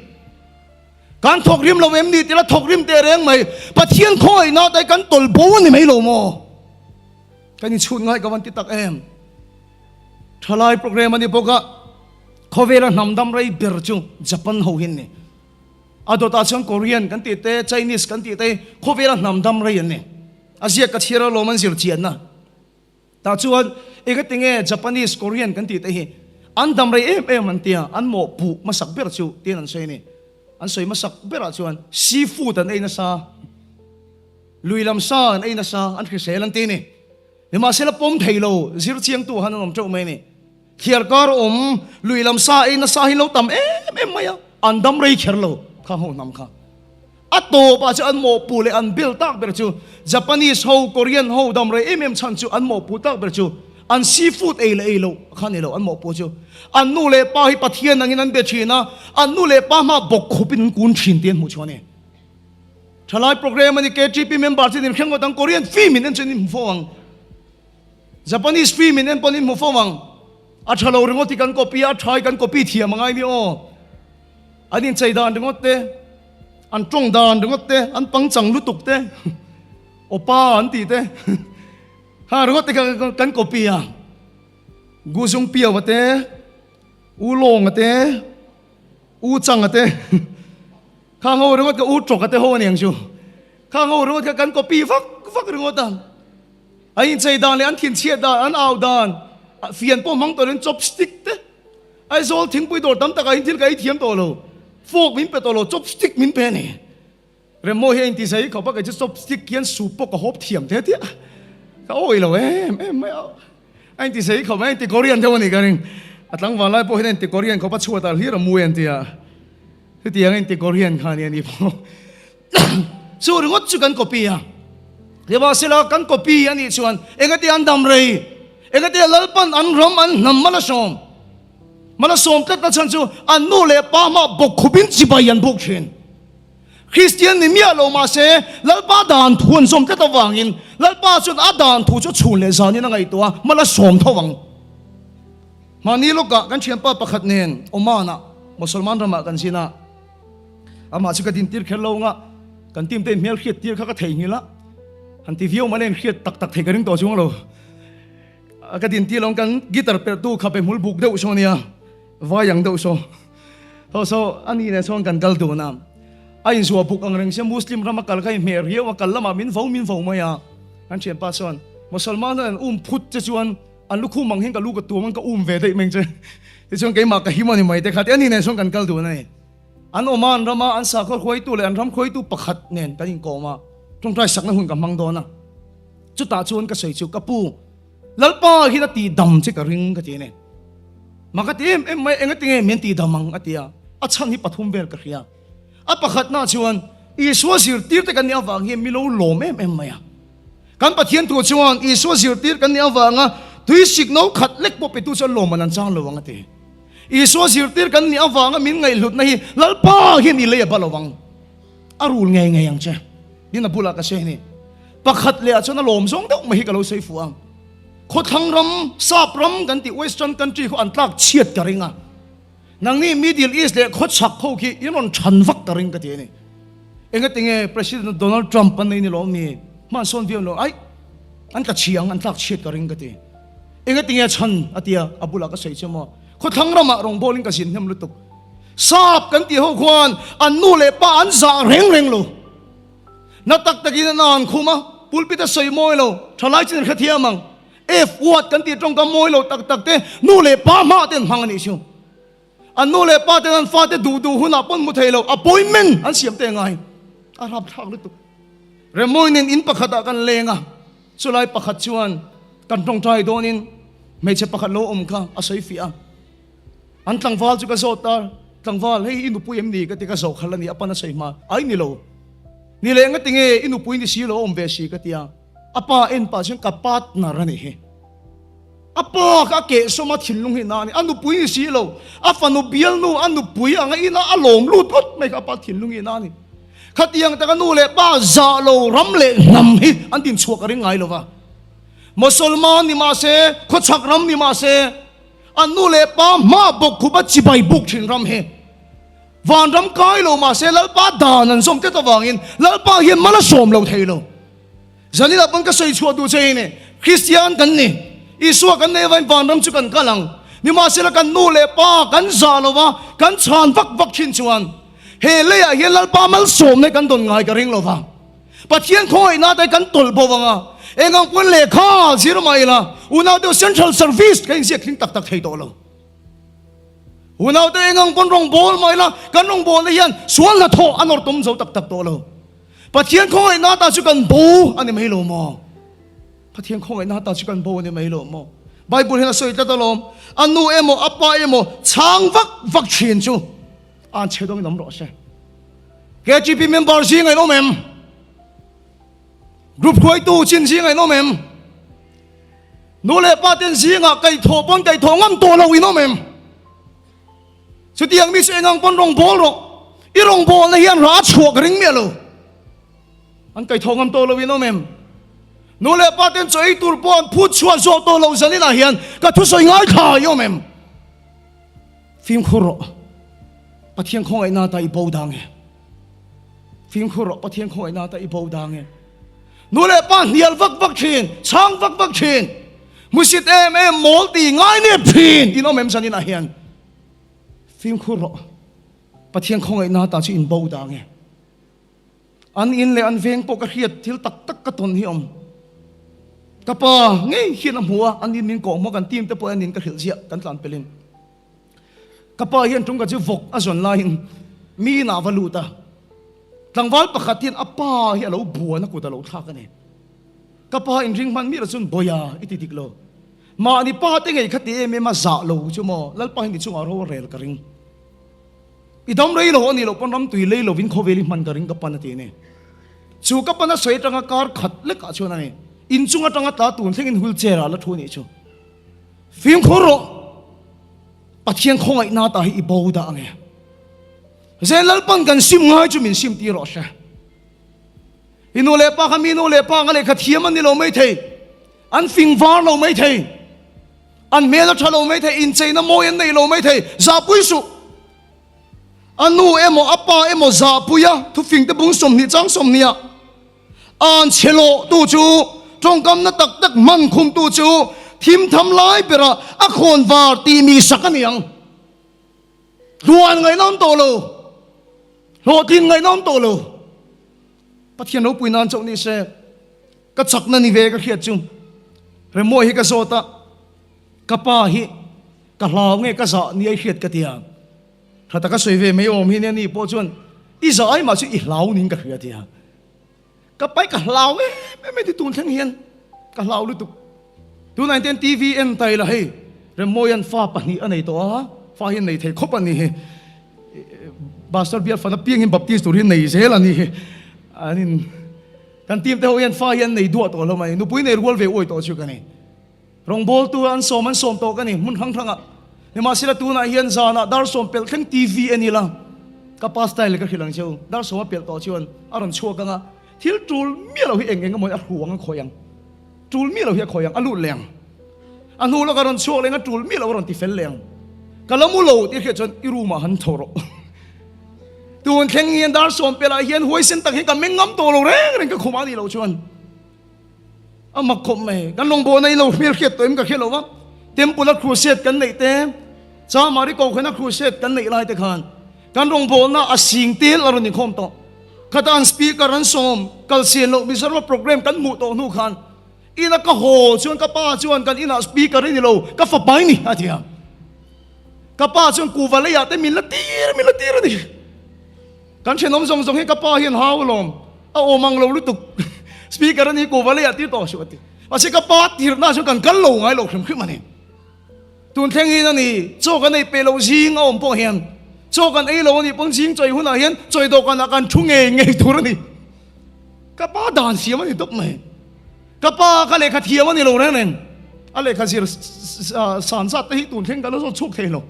การถกริมเราเอ็มดีแต่ละถกริมเตะเร่งไหมปะเทียนคอยนาแต่กันตลบ่นี่ไม่โลโมกันนี่ชุดง่ายกับวันที่ตักเอ็มทลายโปรแกรมมันนี่พวกเขาเวลานำดำไรเบอร์จูญี่ปุ่นเขาเห็นนี่อาดตัดช่องเกาหลีกันติดเตะไชนีสกันติดเตะเขาเวลานำดำไรยันนี่อาเซียกับเชียร์โรมันสิร์เจียนนะแต่ชวนเอกติงเอญี่ปุ่นเกาหลีกันติดเตะอันดำไรมันเตียอันหมอปูมาสักเบอร์จูเตียนันใช่นี่อันสวยมาสักเบอร์จูอันซีฟู้ดอันไอ้นั่นซาลุยลำซาอันไอ้นั่นซาอันคือเซลันตีนี่เนี่ยมาเสละปมไทยโลสิร์เชียงตัวฮันนมโจ้ไม่นี่เขียร์การลุยลำซาไอ้นั่นซาฮิโลตัมไม่อะอันดำไรเขียร์โลข้าหูนำข้าอัตโตป้าจะอันหมอปูเลยอันบิลตักเบอร์จูญี่ปุ่นเขาเกาหลีเขาดำไรชันจูอันหมอปูตักเบอร์จูอันซีฟู้ดเอโลข้านี่โลอันหมอปูจูอันนู่เลป้าให้ปะเทียนนั่งนั่นเบชีนะอันนู่เลป้ามาบกขุบินกุนชินเตียนหูชวนเนี่ยทลายโปรแกรมมันนี่ KGP เมมเบอร์ที่นี่เข่งกันตั้งเกาหลีฟรีมินนั่นจะนี่หูฟังญี่ปุ่นฟรีมินนั่นปนิหูฟังอาชาเราเรื่องที่กันก๊อปปี้อาชายกันก๊อปปี้เทียมไงนี่อันนี้ใจดานเรื่องเตะอันตรงดานเรื่องเตะอันปังจังลุตุกเตะโอป้าอันตีเตะฮะเรื่องเตะกันก๊อปปี้กูจงเปียวเตะอูลงเตะอูจังเตะข้างเอาเรื่องก็อูจกเตะหัวเนี่ยชูข้างเอาเรื่องก็กันก๊อปปี้ฟักเรื่องต่างอันนี้ใจดานเลยอันเทียนเชียดานอันเอาดานเฟียนป้อมังตัวนั้นจ็อบสติ๊กเตะไอ้โซลทิ้งไปโดดตั้มตะไคร้ทิ้งไก่เทียมตัวเราฟอกมินเปตัวเราจ็อบสติ๊กมินเปนี่เรื่องโมเห็นที่ใส่เขาบอกไอ้จะจ็อบสติ๊กเขียนสูบปกกับฮอบเทียมเท่าที่เขาโอ้ยเราไม่เอาไอ้ที่ใส่เขาไม่ที่เกาหลีเท่านี้กันเองตั้งวันไล่พวกเห็นที่เกาหลีเขาพัดชัวตาเฮียรมวยอันที่ที่ยังไอ้ที่เกาหลีข้านี่นี่พอสู้เรื่องวัดจุกันก๊อปปี้เดี๋ยวว่าเสร็จแล้วกันก๊อปปี้อันนี้ชวนเอกที่อันดำเลยเอกที่ลัลปันอันรำอันนำมาละส่งแต่ตัดฉันจูอันนู่เลป้ามาบกขุบินจิบายันบุกเชนคริสเตียนนี่มีอะไรมาเสลัลป้าด่านทวนสมแต่ตะวังอินลัลป้าจุดอาด่านถูจะชูเลซานี่นั่งไอตัวมาละส่งทวังมานี่ลูกกันเชียนป้าประคัดเนียนอมานะมุสลิมันรำกันสินะอามาชิกดินตีร์เคลงะกันทีมเต็มเมียลเขียดตีร์ข้าก็เทียงละอันที่วิวมาเล่นเขียดตักเทกันริงต่อช่วงเรากระดินที่ลงกันกีตาร์เปิดตู้ขับไปมุลบุกเดาโซเนียวายังเดาโซอันนี้เนี่ยช่วงกันกัลตัวน้ำไอ้สัวบุกอังเริงเสียมุสลิมรามากัลกันเมียเรียวมากัลละมามินฟาวมาอย่างอันเชียนป้าส่วนมุสลิมนั่นพุทธจะชวนอันลูกคู่มังเห็นกับลูกกับตัวมันก็เวดเมงเจที่ช่วงเกี่ยมากกับฮิมันนี่ไม่แต่ขัดอันนี้เนี่ยช่วงกันกัลตัวนี่อันโอมานรามาอันสักคนคุยตัวเลยอันรำคุยตัวประคัดเนี่ยแต่ยิงโกมาตรงใจสักนั่งหุ่นกับมังโดนะจุดตาชวนก็ใส่ชิวกับปูลัลป้าฮินาตีดำจิกริงก็ทีเนี่ยมากตีไม่เอ็งตีเมียนตีดำมังก็ทีอ่ะอัชชันฮิปทุมเบลก็เรีย apa khat na chuan Isua zir tir te kan ni awang hi milo lom em maya kan pathian tu chuan Isua zir tir kan ni awanga tui signal khat lek po pe tu chuan lom an chang lo wanga te Isua zir tir kan ni awanga min ngai lut na hi lalpa hi ni le ba lowang arul ngai ngai yang che din na bula ka se ni pakhat le a chuan lom zong deuh ma hi ka lo sei fuang kho thang ram sap ram kan ti western country ko an tlak chiat ka ringa nang ni middle east le kho chak kho ki inon than vak ka ring ka ti ni enga tinge president Donald Trump an nei ni lo mi man son viam lo ai an ka chiang an tlak chiat ka ring ka ti enga tinge chan atia abula ka sei chemo kho thang ram rong bowling ka sin hem lutuk sap kan ti ho khwan an nu le pa an za reng reng lo na tak takin na an khuma pulpita sei moi lo thalai chin khathia mang if what kan ti trong ka moi lo tak tak te nu le pa ma ten hang ani chu an nu le pa ten an fa te du du huna pon mu thei lo appointment an siam te ngai arab thak lu tu remoinin in pakhata kan lenga chulai pakhat chuan kan tong trai donin me che pakhat lo ka asai fi an tlangwal chu ka zotar tlangwal hei inu pui em ni ka ti ka zo khalani apana sei ma ai ni lo ni le nga tinge inu pui ni si lo ve si ka tia apa en pa chen ka partner ani he apa ka ke soma thinlung hi na ni anu pui ni si lo afanu bial nu anu pui anga ina alom lu thot me ka pa thinlung hi na ni khatiang ta ka nu le pa za lo ram le nam hi an tin chuak ring ngai lo wa musulman ni ma se kho chak ram ni ma se anu le pa ma bok khuba chibai buk thin ram he van ram kai lo ma se lal pa dan an som te ta wangin lal pa hian mala som lo thei lo zani la pan ka sei chua du chei ne Christian kan ni Isua kan ne van ram chu kan kalang ni ma se la kan nu le pa kan za lo wa kan chan vak vak thin chuan he le ya hian lal pa mal som ne kan don ngai ka ring lo wa pathian khoi na dai kan tol bo wanga engang pun le kha zir mai la unau de central service kan se kling tak tak thei to lo unau de engang pun rong bol mai la kan rong bol le hian sual la tho anor tum zo tak tak to lo pathian khoi na ta chu kan bo ani mai lo mo pathian khoi na ta chu kan bo ani mai lo mo bible hena soi ta lom anu emo apa emo chang vak vak chin chu an che dong nam ro se KGP member si ngai no mem group khoi tu chin si ngai no mem no le pa ten si nga kai tho pon kai tho ngam to lo wi no mem chu tiang mi se ngang pon rong bol ro i rong bol na hian ra chuak ring me lo an kai tho ngam to lo wi no mem no le pa ten choi tur pon phut chua zo to lo zani na hian ka thu soi ngai kha yo mem phim khuro pathian khong ai na ta i bo dang he phim khuro pathian khong ai na ta i bo dang he nu le pa nial vak vak thin chang vak vak thin musit em mol ti ngai ne phin ino mem san ina hian phim khuro pathian khong ai na ta chi in bo dang he an in le an veng po ka hiat thil tak tak ka ton hi om kapa ngei hian am huwa an in min ko mo kan tim te po an in ka hil zia kan tlan pelin kapa hian tung ka chi vok a zon la hin mi na valuta tlangwal pakhatin apa hi alo bua na ku ta lo thak ani kapa in ring man mi ra chun boya ititik lo ma ni pa te ngei khati me ma za lo chu mo lal pa hin chu aro rel ka ring idam rei lo ni lo pon ram tui le lo vin kho veli man ka ring ka pan ti ne chu ka pan a soi tanga kar khat le ka chu na ni in chunga tanga ta tun theng in wheelchair ala thu ni chu phim khoro pathian khong ai na ta hi bo da nge zen lal pan kan sim ngai chu min sim ti ro sha inu le pa khami nu le pa nga le khathiam an ni lo mai thei an fing var lo mai thei an me lo thalo mai thei in chei na mo en nei lo mai thei za pui su anu emo apa emo za puya thu fing te bung som ni chang som nia an chelo tu chu trong kam na tak tak man khum tu chu thim tham lai pera a khon var ti mi sakaniang luan ngai nom to lo lo tin ngai nom to lo pathian lo puinan chau ni se ka chak na ni ve ka khiat chum re mo hi ka zota ka pa hi ka hlaw nge ka za ni ai khiat ka tia thata ka soi ve me om hi ne ni po chun i za ai ma chu i hlaw ning ka khiat tia ka pai ka hlaw me ti tun thang hian ka hlaw lu tu 19 TV en tai la hei re mo yan fa pa ni anei to ha fa hin nei thei khop ani บาสเตอร์เบียร์ฟันเปียงหินบัพติสต์ตัวที่ไหนเสียละนี่อันนี้กันทีมเตาเย็นฟ้าเย็นในดัวตัวเราไหมนุปุยในรัวเวอโอยตัวชิวกันนี่รองบอลตัวอันมันสมตัวกันนี่มุนทั้งทั้งอ่ะเนี่ยมาสิละตัวน่ะเฮียนซานะดาร์สมเปิลแข่งทีวีอันนี้ละกับพาสไตล์เลยก็ขี้หลังเชียวดาร์สมเปิลตัวชิวันอารมณ์ชัวกันอ่ะที่จูลมีเราเองก็มันหัวงันคอยยังจูลมีเราเฮียคอยยังอรุณแรงอันนู้นเราก็รอนชัวเลยงั้นจูลมีเรารอนที่เฟลแรงก็แล้วมูโลที่เขียนจนอิรูมาหันทอร์ตัวแข่งเฮียนดาร์สมเปิลเฮียนหวยเส้นตักเฮียกันไม่งำตัวเราแรงก็ขมาดีเราชวนอามาคมไม่กันลงโบในเราเมียเขียดตัวเองก็เขียนเราว่าเต็มปุระครูเสดกันในเต็มจ้ามาริโกคนนักครูเสดกันในลายตะคานกันลงโบน่ะอาสิงเตี้ยเราหนึ่งคมต่อขณะอันสปีกเกอร์รันสมกัลเซียนเรามีสารพัดโปรแกรมกันหมู่ตัวนู่นคันอีนักก็โหชวนกับป้าชวนกันอีนักสปีกเกอร์นี่เราก็ฝับไปนี่อาทิตย์กับป้าชวนกูวาเลยอะแต่มีละตีระนี่กันเช่นน้องส่งให้กับป้าเห็นหาวลมเอาโอมังเราลุตุกสปีกเกอร์นี่กูวาเลยอะที่ต่อชวนที่ว่าสิกับป้าที่น่าชวนกันลงไงลงขึ้นมาเนี่ยตัวแข่งนี้นั่นนี่โจกันในเปโลจิงเอาผมพอเห็นโจกันไอ้เรานี่ปงจิงใจหุ่นอะไรเห็นใจโตกันอาการชุ่งเงยตัวนี่กับป้าด่านเสียมันนี่ตบไหมกับป้าก็เลยขัดเทียมันนี่เราแน่นอะไรขัดเสียสารสัตว์ที่ตัวแข่งกันแล้วชุกเทเรา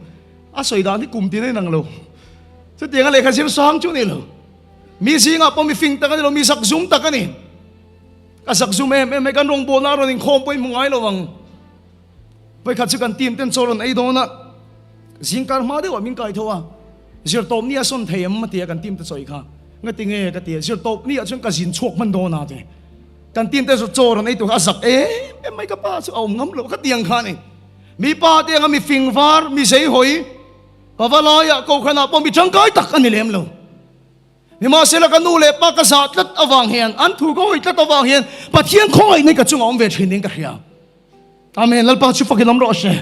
อาศัยด่านที่กลุ่มที่นี่นั่งเราจะเตียงอะไรขัดเสียสางจุนี่เรามีสิ่งอ่ะพอมีฟิงตะกันเรามีสักซุ่มตะกันนี่ก็สักซุ่มไม่กันลงโบนาเราหนึ่งโคมไปมึงไงเราวังไปขัดสิกันทีมเต้นโซนไอ้โดนน่ะสิ่งการมาได้ว่ามิงไก่ทัวเสียตบนี่ส่วนเทียมมาเตียกันทีมเต้นโซอีกค่ะงั้นติงกันเตียเสียตบนี่ส่วนกันสินชกมันโดนน่ะเต้กันทีมเต้นโซนไอ้ตัวอาศักไม่กับป้าเอางั้มเราก็เตียงข้านี่มีป้าเตียงมีฟิงฟาร์มีเสยหอยป้าว่าลอยกูขนาดป้ามีจังไก่ตักกันนี่เลี้ยมเรานี่มาเสร็จแล้วกันนู่นเลยป้ากษัตริย์ตัดอวังเฮียนอันถูกก็อีกตัดอวังเฮียนปัจเจียนคอยนี่ก็จุงอมเวทชินิงกันเฮียอาเมนแล้วป้าชุฟักน้ำร้อนเช่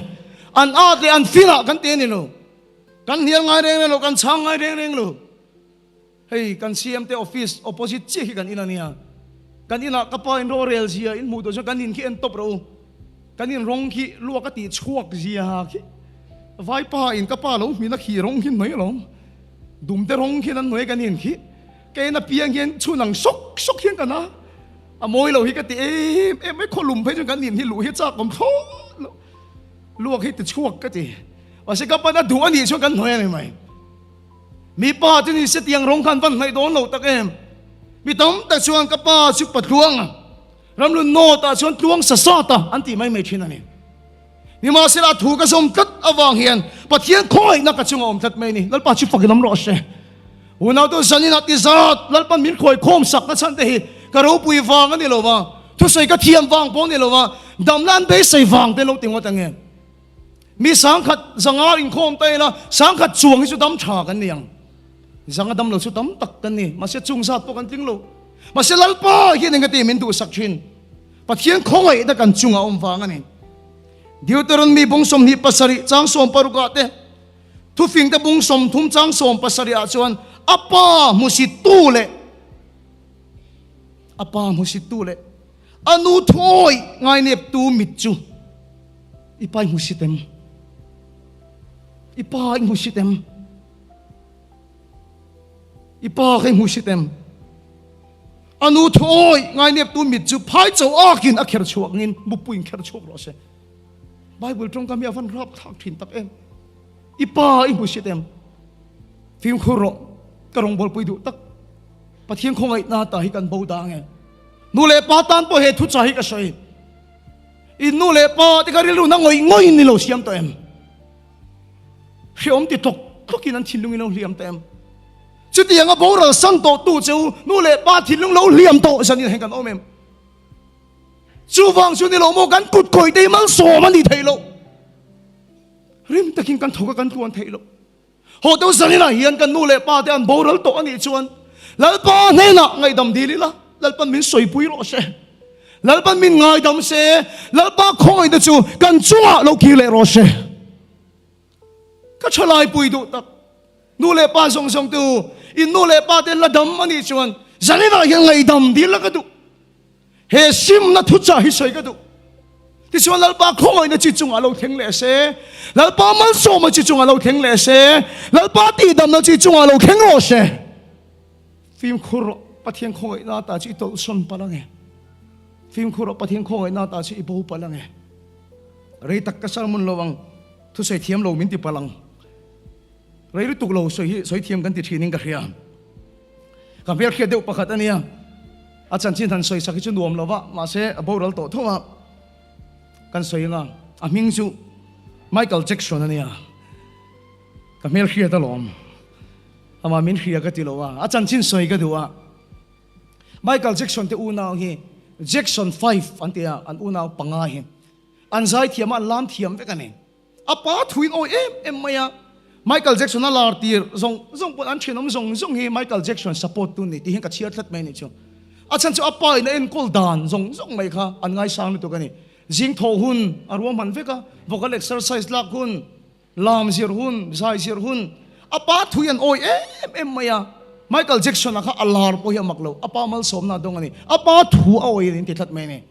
อันอาดเลยอันฟิลกันเตียนี่ลูกันเฮียงไงเร่งลูกันช่างไงเร่งลูเฮ้ยกันซีเอ็มเตออฟฟิศออปโปสิตเชี่ยกันอินาเนี่ยกันอินากับป้าอินโรเรลเซียอินมูตัวฉันกันอินขี้เอ็นตบเรากันอินร้องขี้ลวกกติชวกเซียขี้ไว้ป้าอินกับป้าเรามีนักขี่ร้องขี้หน่อยหรอดุมแต่ร้องขี้นั้นหน่อยกันอินขี้แกน่ะเพียงเห็นชูหนังซกเห็นกันนะอโมยเราฮิกติไม่คนลุมไปจนกันนินที่หลุยจากผมโทลวกให้ติดช่วงก็จีว่าสิกับป้าน่ะดูอันนี้ช่วยกันหน่อยได้ไหมมีป้าที่นี่เสียงร้องคันวันในโดนเราตะเกมมีต้มแต่ชวนกับป้าชุบปัดทวงรำลุนโนตาชวนทวงสะสอตาอันที่ไม่ชินนี่นี่มาสิลาถูกกระสมตัดอวังเฮียนปัดเทียนคอยนักกระชงอมตัดไม่นี่แล้วป้าชุบฝักน้ำร้อนเช่หัวหน้าตัวสันนิษฐานที่สัตว์แล้วป้ามีคอยโค้งสักนั่นสันเดห์กระรูปุยฟางกันนี่หรอวะทุกสิ่งก็เทียมฟางพวกนี่หรอวะดำล้านเบสใส่ฟางเป็นโลกติงว่าตั้งเงี้ยมีสังขัดสังอาริงโคมเตยละสังขัดจวงที่สุดดำฉากันเนี่ยสังขัดดำเหลือสุดดำตักกันนี่มาเสียจุงสัตว์พวกกันจริงโลมาเสียลัลป้าเฮียนกันตีมินดูสักชินปัจเจียนคงไอ้ตะกันจุงเอาอมฟางกันนี่เดี๋ยวตอนมีบงสมนิปัสสริจางสมปรุกาเตทุฟิงแต่บงสมทุ่มจางสมปัสสริอาชวนอัปปามุสิตูเลอัปปามุสิตูเลอนุทอยไงเนบตูมิจูอีปายมุสิเต็มอีปายมุสิเต็มอีปายมุสิเต็มอนุทอยไงเนบตูมิจูพายเจ้าอากินอักเขรชวกงินบุปุยเขรชวกรอเช่ไบเบิลตรงกับมีอฟันรับทักถิ่นตักเอ็มอีปายมุสิเต็มฟิล์มคุโรกระรองบอลปุยดูตักปะเทียงคงไอ้นาตาฮิกันบูดาไงนูเลปาตันพอเหตุทุจริตก็ใช่อินนูเลปาที่การเรียนรู้นั่งง่อยนี่เราเสียมเต็มเชื่อมติดตกทุกกินนั้นทิ้งลุงเราเลี้ยมเต็มจุดที่ยังก็บอกเราสันโตตู้เจ้านูเลปาทิ้งลุงเราเลี้ยมโตฉันนี่เห็นกันโอเมมจูฟังชุดนี้เราโมกันกุดคอยได้มันโซมันดีเทโลริมตะกินกันถูกกันทวนเทโลโหเจ้าสันนี่นะเฮียนกันนูเลปาที่อันบอกเราโตอันนี้ชวนแล้วปาเนี่ยนะไงดำดีเลยล่ะแล้วปันมินสวยปุยรอเช่แล้วปันมินง่ายดำเช่แล้วป้าคอยจะจูกันจั่วเราคิเลรอเช่ก็ฉลายปุยดูตักนูเลป้าส่งตัวอินนูเลป้าเดลละดำมันนี่ชวนจันนี่นะยังไงดำดีละก็ดูเฮซิมนะทุจ่าฮิสวยก็ดู ที่ชวนลัลปาคงไอ้นะจิตจงอาเราเทงเลเสลัลปามันโซมาจิตจงอาเราเทงเลเสลัลปาตีดำนะจิตจงอาเราเทงโรเสฟิล์มคุโรปะเทียงคงไอ้นาตาจิตโตสนปะลังเอฟิล์มคุโรปะเทียงคงไอ้นาตาจิตบูปะลังเอเรยตักกษัตริย์มุนระวังทุเสยเทียมเรามินติปะลังเรยรู้ตุกเราสวยเทียมกันติดทีนึงกันเรียกับเพียรเขียดเดือดประคัตอันนี้อาจารย์ชินทันสวยสักชิ้นรวมแล้วว่ามาเสอบูรัลโตทั่วกันสวยงามอามิงจูไมเคิลแจ็คสันอันนี้กับเพียรเขียดตลอดอามามินเขียดก็ติโลว่าอาจารย์ชินสวยก็ดูว่าไมเคิลแจ็คสันที่อูน่าเฮแจ็คสัน5อันที่อันอูน่าปังอาเฮอันใจเทียมอันล้ำเทียมไปกันเองอาป้าถุยโอเอ็มไม่อะไมเคิลแจ็คสันน่าลาร์ตีส่งปนอันเชนอมส่งเฮไมเคิลแจ็คสันสปอร์ตตัวนี้ที่เห็นกับเชียร์ทัดไม่เนี่ยชัวอาจารย์จะอาป้าในเอ็นโคลดานส่งไม่ค่ะอันง่ายสร้างตัวกันนี่จิงโทหุนอารวมมันเฟกะ vocal exercise ลักหุนลามเสียหุนไซเสียหุนอาป้าถุยอันโอเอ็มไม่อะไมเคิลแจ็คสันนะคะอัลลาร์พอเฮียมักเลวอาป้ามัลสมนาดงอันนี้อาป้าถุยเอาไอ้นี่ที่ทัดไม่เนี่ย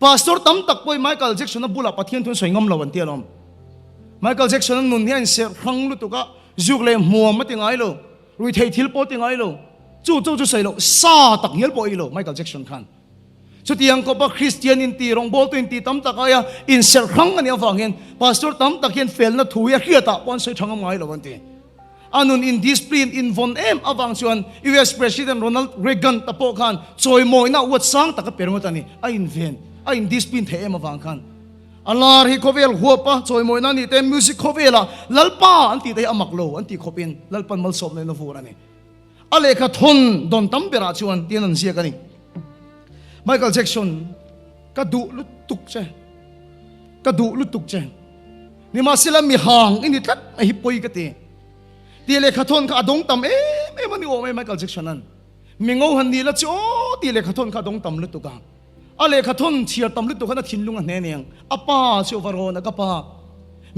พาสตอร์ตั้มตักไปไมเคิลแจ็คสันบุลาปะเทียนทุนสวยงามเราวันเดียวล้อมไมเคิลแจ็คสันนุ่นเฮียนเสียครั้งลุตุกะจุกเลยมัวมาติงไงโลรุยเททิลโปติงไงโลจู่ใส่โลซาตักเงี้ยปอยโลไมเคิลแจ็คสันขันสุดที่ยังก็ปะคริสเตียนอินตีรองโบตุอินตีตั้มตักอะไรอินเสียครั้งอันนี้ฟังเห็นพาสตอร์ตั้มตักเห็นเฟลน่ะถุยเฮียตาปอนสวยทั้งไงโลวันเดียอันนู้นอินดิสปลินอินวอนอวังชวน US President Ronald Reagan ตะโปขันจอยมอยน่าวัดสังตักเปรมตันนี่อินเวนอินดิสปลินเทอวังขันอัลลาร์ฮิโคเวลหัวปะจอยมอยนั่นนี่เต็มมิวสิกโคเวล่ะลัลปาอันที่ได้อามักโลอันที่โคเป็นลัลปันมัลสมเลยนะฟูรันนี่อะไรก็ทนโดนตั้มเปราชวนที่นั่นเสียกันนี่ไมเคิลแจ็คสันก็ดูลุตุกเจก็ดูลุตุกเจนี่มาสิลามีห่างอินดิทัดไอฮิปโปยกันตีที่เลขาทนข้าดงตำมันนี่โอ้ไม่ไมเคิลแจ็คสันนั่นมีงูหันนี่ละจ้อที่เลขาทนข้าดงตำลุตุกันอะไรข้าทนเชียร์ตำลุตุกันนั่นทิ้งลุงอันเนี่ยอาป้าเชียวฟาโรนะกับป้า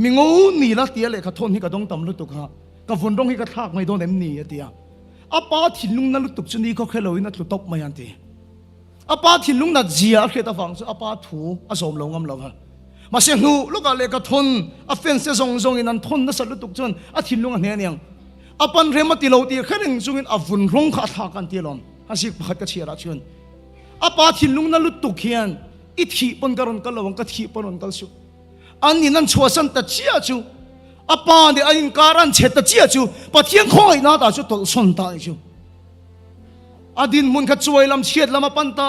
มีงูนี่ละที่เลขาทนที่ข้าดงตำลุตุกันกับฝุ่นร้องที่กระทากไม่โดนเอ็มนี่ที่อาป้าทิ้งลุงนั่นลุตุจุนี่ก็แค่เราอินัดลุตบไม่ยันทีอาป้าทิ้งลุงนั่นเจียแค่ตาฟังอาป้าถูอาสมลงกำลังมาเสียงหูลูกอะไรข้าทนอาเฟนเซซงอินันทนนั่นสัตว์ลุตุจนอาทิ้งลุงอันเนี่ยอาปันเรมาติโลตีแค่หนึ่งจุงินอาฝุ่นร้องขาทากันตีลมฮัสิกพัดกระเชียร์ชวนอาปาทิลุงนั่นลุตุเขียนอิทธิปนการุนกัลวังกัทธิปนกัลสุอันนี้นั่นชัวสันตัดเชียจูอาปาเดอันการันเชตตัดเชียจูปะเทียงคอยนาตาจุตสนตาจูอดินมุนขัดช่วยลำเชียดลำปันตา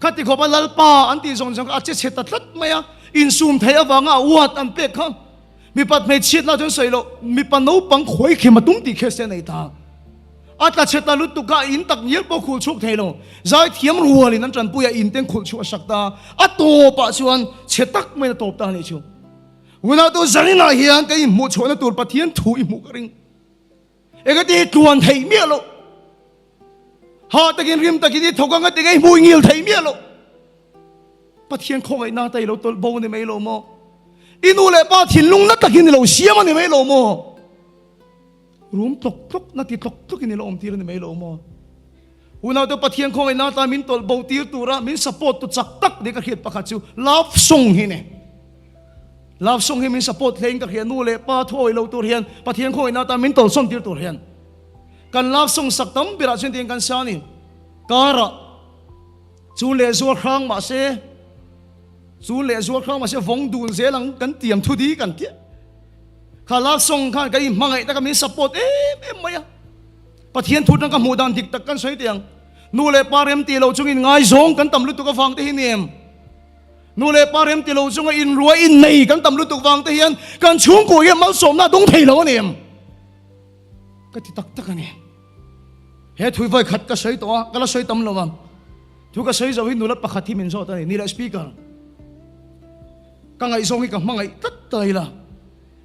ขัดที่ขบลัลปาอันที่สงอาจจะเชตตัดลัดไหมอ่ะอินซูมเทียวังอ่ะวัดอันเป็กครับมีปัดไม่เชียดน่าจนใส่โลมีปันนู้ปังขวยเขมาตุ้มตีเคสในตาอาตาเชตาลุตุกาอินตักเยี่ยปขุลชุกเทโลใจเทียมรัวเลยนั่นจันปุยอินเต็งขุลชุกสักตาอัตโตปะชวนเชตักไม่ตบตาเนี่ยชูวันนั้นตัวจันน่าเฮียนก็อิมุชวนตัวปะเทียนถุยมุกริงเอกตีตวนไทยเมียโลหาตะกินริมตะกินที่ทกังก็ตีไอ้มุยเงียไทยเมียโลปะเทียนคงไอ้นาไตโลตัวโบนี่ไม่โลโมอินูเลป้าทิ้งลุงนัดตะกินเราเสียมันนี่ไม่โลโมรูมตกนัดที่ตกกินเราอมทีนี่ไม่โลโมวันนั้นตัวปะเทียนคงไอ้นาตามินตัวเบาตีตัวระมินสปอร์ตตัวจักตักเด็กก็เขียนประกาศจูลาฟส่งหินเนี่ยลาฟส่งหินมินสปอร์ตเพลงก็เขียนนูเลป้าถ้วยเราตัวเรียนปะเทียนคงไอ้นาตามินตัวส่งตีตัวเรียนกันลาฟส่งสักตั้มเปราะเช่นเดียวกันซานี่การะจูเลซัวครั้งมาเสสูเล่สัวครั้งมาเสียฟงดูเสียหลังกันเตรียมทุดีกันเตี้ยข้าลากส่งข้ากันมังไงแต่ก็มีสปอร์ตไม่อะปะเทียนทุนนั่งกับหมู่ดันติกตะกันใส่เตียงนูเล่ปาเรมตีเราจุงอินง่ายซงกันตำลุตุกฟังที่หินเนียมนูเล่ปาเรมตีเราจุงอินรวยอินในกันตำลุตุกฟังที่หินกันชุ่งกุยมาสมน่าดงเทเราเนี่ยก็ที่ตักกันเนี่ยเฮ้ถุยไฟขัดก็ใส่ตัวก็ละใส่ตำเราบ้างทุกก็ใส่จะวินูรัดประคัดที่มินโซตนี่แหละสปีกเกอร์กังไงส่งให้กับมังไงตัดตายละ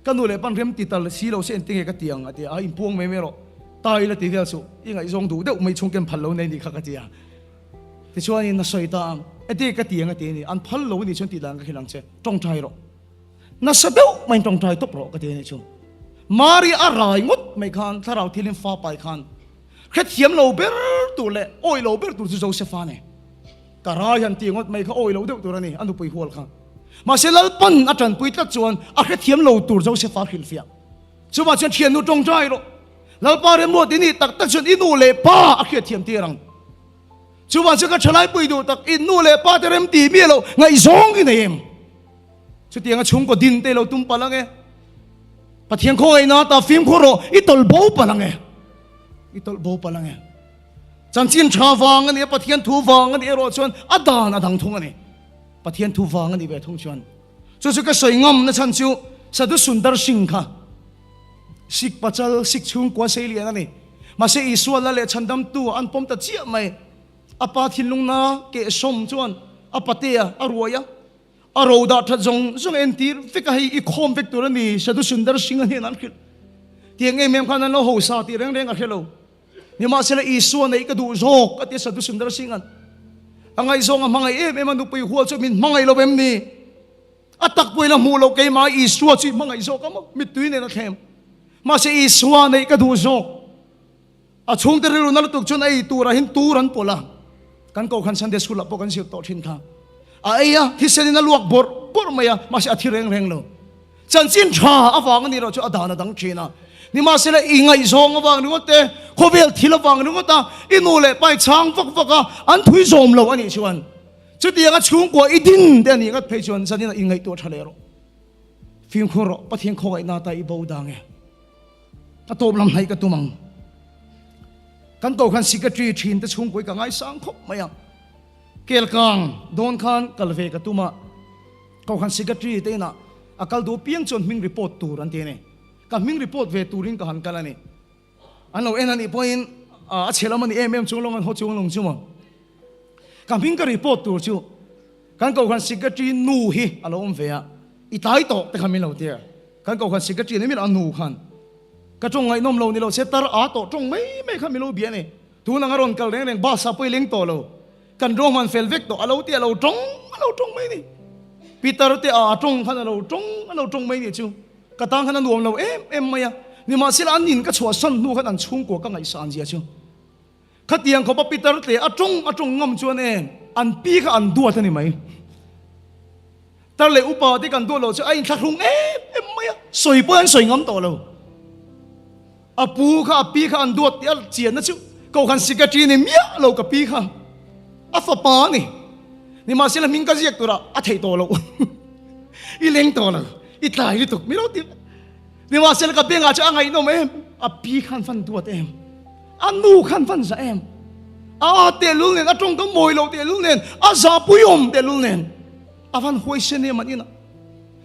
กันดูเลยปันเรียมติดตลสีเราเส้นติ้งให้กับเตียงอ่ะเตียอินพวงไม่รอตายละติดเดียวสุยังไงส่งดูเดี๋ยวไม่ชงกันพันโลในนี่ข้ากับเตียที่ช่วยนี่น่าสวยตามไอ้เตียกับเตียงกับเตียนี่อันพันโลนี่ชนติดหลังกับขี้หลังเช่จงใจหรอน่าสะดุ้งไม่จงใจตบหรอกกับเตียนี่ชมมารีอะไรงดไม่คันถ้าเราที่เล่นฟ้าไปคันแค่เทียมเราเบิร์ตัวเล่โอ้ยเราเบิร์ตัวจะโจเซฟานี่การายันตีงดไม่เขาโอ้ยเราเด็กตัวนี้อันดูไปหัวละคัน มาเสลปันอาจารย์ปุยตัดจวนอาแค่เทียมโลตูร์เจ้าเสฟาหิลเฟียชัวร์จะเทียนนูจงใจหรอแล้วป้าเรียนมัวที่นี่ตักจนอินูเลป้าอาแค่เทียมตีรังชัวร์จะก็ฉลาดปุยดูตักอินูเลป้าจะเริ่มตีเมียเราไงซองกินเองชุดที่ยังชุ่มก็ดินเตะเราตุ้มปะลังเงปะเทียงโคไอ้นาตาฟิล์มโคโรอิตอลโบปะลังเงอิตอลโบปะลังเงจันจินชาวฟังอันนี้ปะเทียนทูฟังอันนี้รอชวนอดานอดังทุ่งอันนี้ปะเทียนทูฟังอันนี้เวทุ่งชวนสุดก็สวยงามนะฉันชิวสะดุสุนดาร์สิงค่ะสิกปัจจัลสิกชุ่มกว่าเสียนั่นนี่มาเสียอิสวาละเลฉันดำตัวอันปมตัดเจียไม่อปาทิลุงนาเกสมชวนอปาเตียอรวยอารดาทัดจงเอ็นตีฟิกให้อีคอมฟิกตัวนี้สะดุสุนดาร์สิงอันนี้นั่นคือเตียงเอ็มขันนั้นเราหัวซาตีเร่งๆกันเรานี่มาเสียอิสวาในกระดูโจกก็ที่สะดุสุนดาร์สิงอันอังไงซองอังไงมันดูไปหัวจะมินมังไงเราแบบนี้อัตักไปละมูเราเกยมาอิสวาจีมังไงซอกมั้งมิดตุยเนี่ยนะเข้มมาเสียอิสวาในกระดูโจกช่วงที่เรานั่งตุกจนไอ้ตัวเราเห็นตัวรันปละกันก็ขันสันเดสุลปกันเสียต่อทิ้งท่าไอ้ยะที่เส้นนั้นลวกบดไม่ยะมาเสียที่เร่งๆเลยจันจินชาอฟังนี่เราจะอดานดังชีนะนี่มาเสียอิงไงซองอฟังนึกว่าเตะโคเวลที่เราฟังนึกว่าตาอินูเลไปช้างฟักอันถุยโจมเราอันนี้ชวนจุดเดียวกันช่วงกว่าอีดินเดี๋ยวนี้ก็เพจชวนสันนี่อิงไงตัวทะเลรฟิล์มโคโรปะเทียงโคไอนาตาอีบูดังเงกระโตบลำไหกระตุมังกันโตขันสิกตรีทีนแต่ช่วงกว่าไงสังคบไม่ยังเกลกังโดนขันกัลเวกระตุมาก็ขันสิกตรีเตน่ะอากัลดูเพียงจนมิงรีพอร์ตตูรันเตเนี่ยกับมิงรีพอร์ตเวตูริงกับหันกันนี่อันเราเอ็นอันนี้พออินเชลมันเอ็มช่วงลงกันหัวช่วงลงชั่วโมงกับมิงก็รีพอร์ตตูชั่วกันก็ขันสิกตรีนูฮีอันเราอมเฟียอีตายโตแต่ขันมิเราเตียกันก็ขันสิกตรีนี่มิอันนูขันก็จงไงน้อมเรานี่เราเซตตาร์อาโตจงไม่ข้ามิเราเบียนี่ทูนังอารมณ์กัลเร่งบาสาไปเลี้ยงโตเรากันโรมันเฟลเวกโตเราเตียเราจงไม่นี่ปีเตอร์เตียจงขันเราจงไม่นี่ชูกระตังขันรวมเราเอ็มไม่ยะนี่มาสิลานินก็ชัวสันนูขันชุ่งกัวก็ไงสานเจียชูขัดยังเขาปีเตอร์เตียจงงำชวนอันปีก็อันดัวท่านี่ไหมแต่เลยอุปาที่กันดัวเราจะไอ้ทักลุงเอ็มไม่ยะสวยเปิ้ลสวยงำโตเราปูข้าปีข้าอันดวดเดียเจียนนะชิวก็ขันสิกตรีนี่เมียเรากับปีข้าฟ้าปานี่มาเสียละมิงก็เรียกตัวละเทยตัวเราอีเล้งตัวเราอีตายอีตุกไม่รู้ดินี่มาเสียละกับเบียงอาจจะอะไรน้องปีข้าฟันตัวเต็มนูข้าฟันซะเตลุเนนจงต้องมวยเราเตลุเนนซาปุยมเตลุเนนฟันหวยเสนีมันนี่นะ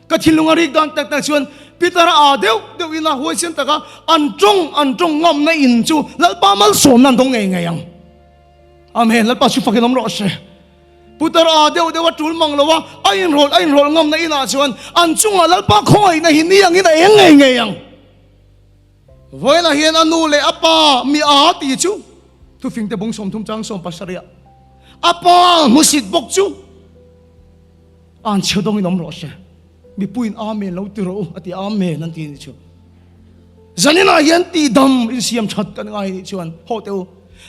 ก็ทิ้งลงอาริกดันแต่ชวนพิจารณาเดียวอินาหัวเส้นตะกะอันจงงอมในอินจูแล้วป้ามันสมนั่นตรงไงยังอาเมนแล้วป้าชุบฟังน้ำร้อนเสียพิจารณาเดียวว่าจูลมังแล้วว่าไอ้โรลงอมในอินาชวนอันจงแล้วป้าคอยในหินนี่ยังไงยังเวลาเห็นอนุเลอป้ามีตีจูทุกฟิงแต่บงสมทุ่มจังสมปัสเรียป้ามุสิดบกจูอันเชื่อตรงน้ำร้อนเสียมีปุ่นอาเมนเราติโรอติอาเมนนั่นทีนี่ชัวจันนี่นายันตีดำอินเสียมชัดกันไงนี่ชวนโฮเทล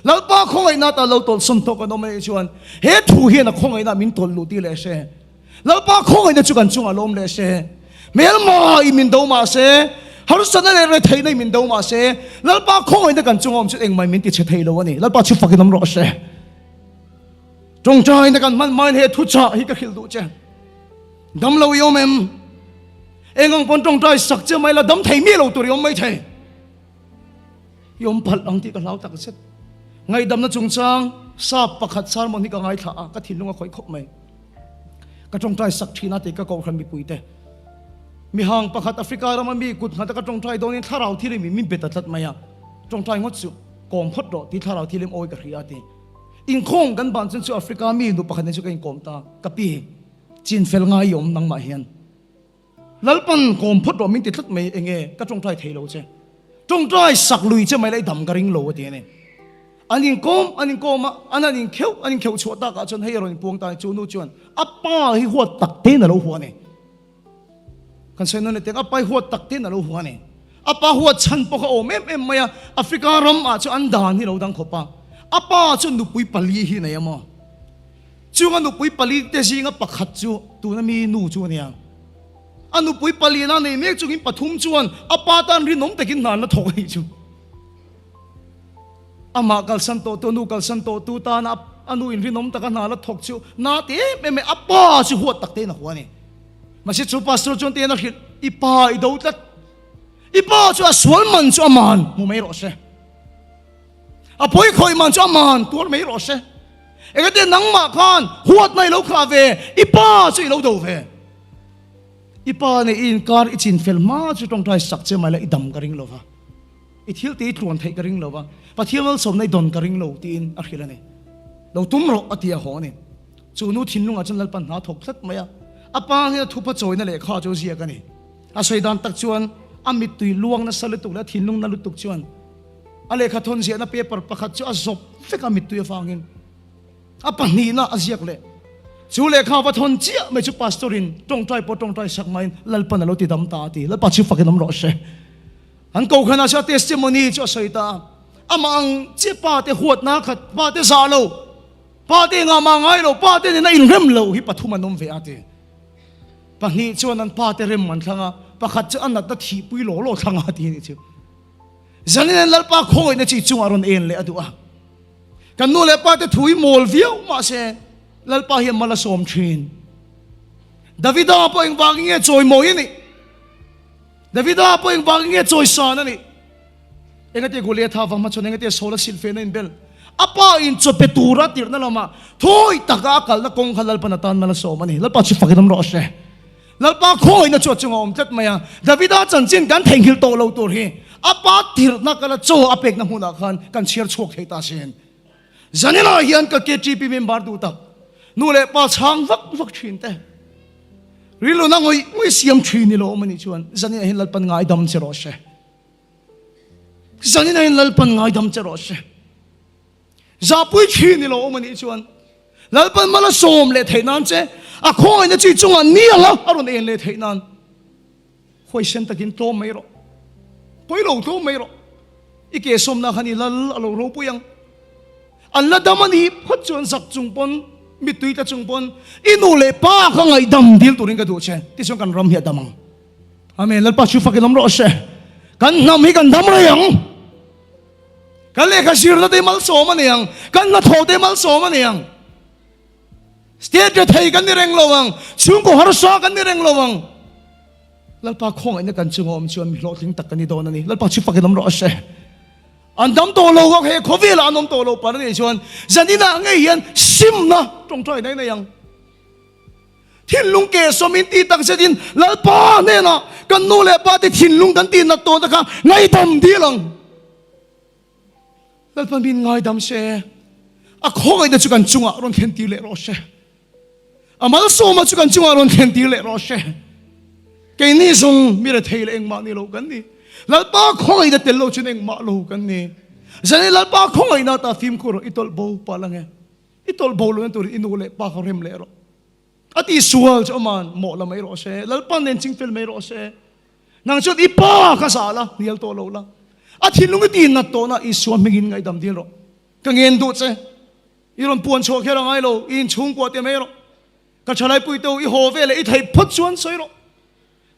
แล้วป้าคงไอ้นาตาเราตอลสมทกันน้องไม่ชวนเฮ็ดถูเฮียนะคงไอ้นามินตอลลูตีเลเซ่แล้วป้าคงไอ้นาจุกันจุงอารมณ์เลเซ่เมื่อมาอีมินดาวมาเซ่ฮารุสันนั่นเลยไทยในมินดาวมาเซ่แล้วป้าคงไอ้นากันจุงอมชุดเองไม่มินติดเชไทยแล้ววะนี่แล้วป้าชุดฟักน้ำร้อนเซ่จงใจในการมันเฮ็ดทุจริตให้กับฮิลดูเจดำเราโยมเององปนจงใจสักเจ้าไม่ละดำไทยมีเราตัวโยมไม่ใช่โยมพัดอังที่กับเราตักเสร็จไงดำนั้นจงจ้างทราบประคัดสารมันที่กับไงถ่าก็ทิ้งลงมาคอยคบไม่ก็จงใจสักทีนาทีก็กอขันมีปุยเตมีห่างประคัดแอฟริกาเรามันมีกุดหันแต่ก็จงใจโดนนี่ถ้าเราที่เรมีเบ็ดตัดไม่อะจงใจงดสุกองพดดอที่ถ้าเราที่เรมโอยกับเรียดีอินคงกันบ้านจนสุแอฟริกามีดูประคัดในสุกันกอมตากะปีจีนเฟลง่ายยมนังมาเฮียนแล้วปันกอมพดดอมินติดทัดไม่เองก็จงใจเทโลเจจงใจสักลุยเจไม่ได้ดำกระริงโลเดียเนี่ยอันนี้กอมอันนี้เขียวชัวตากาจนให้เราพวงตาจูนูจวนป้าให้หัวตักเต้นเราหัวเนี่ยกันเซนนั่นเองป้าหัวตักเต้นเราหัวเนี่ยป้าหัวชันปกโอเอ็มไม่อะแอฟริการัมอาจจะอันดานที่เราดังขบป้าจนดูปุยปลีฮีเนี่ยมั้ง chu anu pui pali te si nga pakhat chu tu na mi nu chu nia anu pui pali na nei mek chu in pathum chuan apa tan ri nom takin nan na thok hi chu ama kal san to nu kal san to tu ta na anu in ri nom taka na la thok chu na te me apa chu huat tak te na huani masi chu pastor chon te na hit ipa I do tat ipa chu aswal man chu aman mu mai ro se apoi khoi man chu aman tur mai ro se egate nangma khan huat nai lo kha ve ipa chu lo do ve ipa ne in kar ichin fel ma chu tong tai sak che mai la idam karing lo va I thil te tluan thei karing lo va pathiamal som nai don karing lo tin a khilani lo tum ro atia ho ne chu nu thin lunga chan lal pan na thok thlat maya apa ne thupa choi na le kha chu zia ka ni a soidan tak chuan amit tui luang na salutuk la thin lung na lutuk chuan a le kha thon zia na paper pakhat chu a zop fek amit tui fangin apa ni na aziak le chu le kha wa thon chia me chu pastorin tong trai sak main lal pan lo ti dam ta ti lal pa chu fakinam ro she an ko khana sa testimony chu soita amang che pa te huat na khat pa te za lo pa te nga ma ngai lo pa te na in rem lo hi pathuma nom ve ate pa ni chuan an pa te rem man thanga pakhat chu an na thi pui lo thanga ti ni chu zanin lal pa khoi na chi chung aron en le adu a kan nu le pa te thui mol viau ma se lal pa hi mala som thin davida po eng wang nge choi mo ni davida po eng wang nge choi sa na ni engate gole tha wa ma chon engate sola silfe na in bel apa in cho petura tir na lama thoi taka kal na kong khalal panatan mala som ani lal pa chi fakinam ro se lal pa khoi na cho chung om tat maya davida chan chin kan thengil to lo tur hi apa tir na kala cho apek na huna khan kan share chok thei ta sen zanina hian ka KTP member du tak nu le pa chang vak thin te rilo na ngoi siam thin ni lo mani chuan zanina hin lal pan ngai dam che ro se zanina hin lal pan ngai dam che ro se za pui thin ni lo mani chuan lal pan mala som le theinan che a khoi na chi chung an ni ala aron en le theinan khoi sen takin to mai ro poi lo to mai ro ike som na khani lal alo ro puyang an la damani phot chuan sak chung pon mi tui ta chung pon inu le pa ka ngai dam dil turin ka du che ti song kan ram hi damang amen lal pa chu fakilam ro se kan nam hi kan dam ra yang kan le ka sir na te mal so ma ne yang kan na tho te mal so ma ne yang state je thei kan ni reng lowang chung ko har sa kan ni reng lowang lal pa khong ai na kan chung om chuan mi lo ting tak kan ni don ani lal pa chu fakilam ro se an dam to lo he covid la anom to lo par ni chuan zanina ngai hian sim na tong trai nai na yang thin lung ke somin ti tak se din lal pa ne na kan nu le pa ti thin lung kan ti na to ta ka ngai dam di lang lal pa bin ngai dam se a khoi na chu kan chunga ron khen ti le ro se amal so ma chu kan chunga ron khen ti le ro se ke ni sung mi re thei le eng ma ni lo kan ni lal pa khoi da tel lo chen eng ma lo kan ni zani lal pa khoi na ta film ko itol bo pa lang e itol bo lo tur inu le pa kharem le ro ati sual cho man mo la mai ro se lal pa nen ching film mai ro se nang chot ipa ka sala nial to lo la athi lung ti na to na iswa mingin ngai dam dil ro ka ngen du che iron puan cho khera ngai lo in chung ko te mai ro ka chalai pui to I ho ve le I thai phot chuan soi ro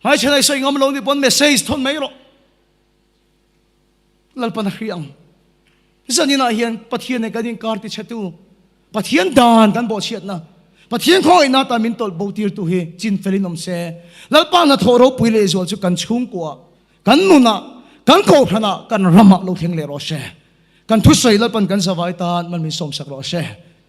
hai chalai soi ngam lo ni bon message thon mai ro lal pan hriang zanina hian pathian ne kadin karti chatu pathian dan kan bo chiat na pathian khoi na ta min tol bo tir tu he chin felinom se lal pa na thoro puile zo chu kan chung kwa kan nu na kan ko thana kan rama lo theng le ro se kan thu soi lal pan kan zawai ta man min som sak ro se